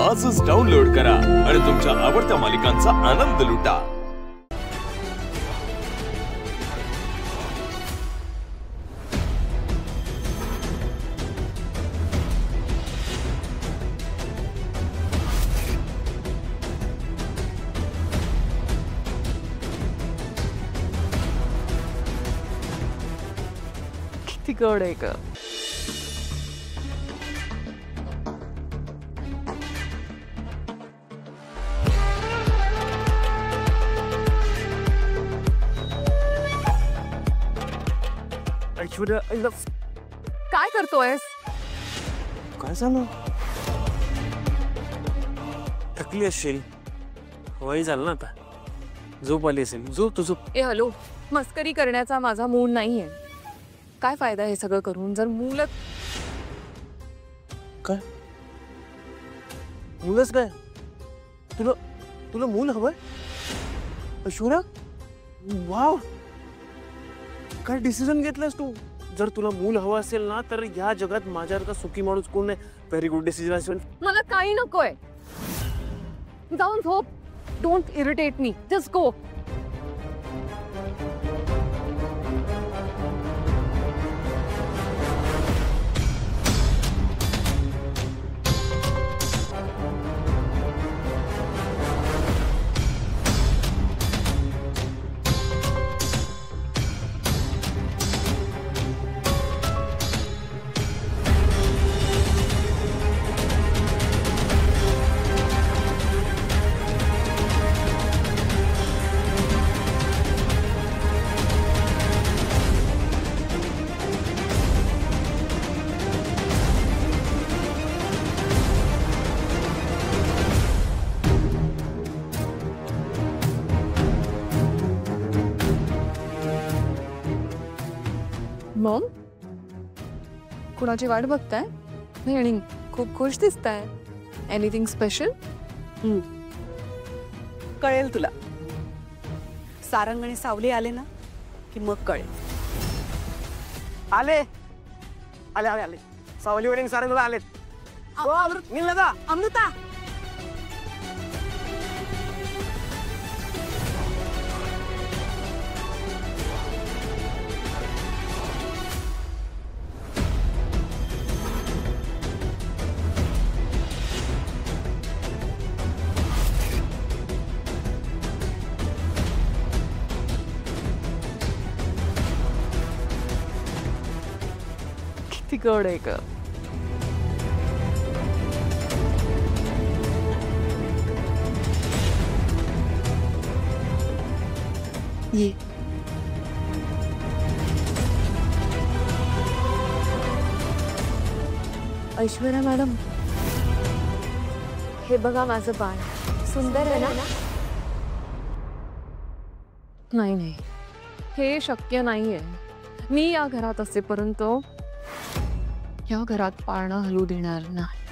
आजच डाउनलोड करा आणि तुमच्या आवडत्या मालिकांचा आनंद लुटा। किती गोड आहे ग। ऐश्वर्या काय करतोयस? काय झालं? थकली असेल, वय झालं ना आता, झोप आली असेल, झोप तू झोप। ए हॅलो, मस्करी करण्याचा माझा मूड नाहीये। काय फायदा हे सगळं करून जर मूलच काय मूलच काय? तुला तुला मूल हवंय ऐश्वर्या? वाव, काय डिसिजन घेतलास तू? जर तुला मूल हवं असेल ना तर या जगात माझ्यासारखा सुखी माणूस कोण नाही। व्हेरी गुड डिसिजन असेल। मला काही नकोय, जाऊन झोप। Don't irritate me, just go. Maugham, कुणाची वाट बघताय? नाही आणि खूप खुश दिसताय। Anything special? कळेल तुला। सारंग आणि सावली आले ना की मग कळेल। आले आले आले आले सावली वरील सारंगला आलेत। नीलदा, अमृता, किती गोड आहे ग। ये ऐश्वर्या मॅडम, हे बघा माझं बाळ सुंदर आहे ना? नाही नाही, हे शक्य नाहीये। मी या घरात असेपर्यंत या घरात पाळणा हलू देणार नाही।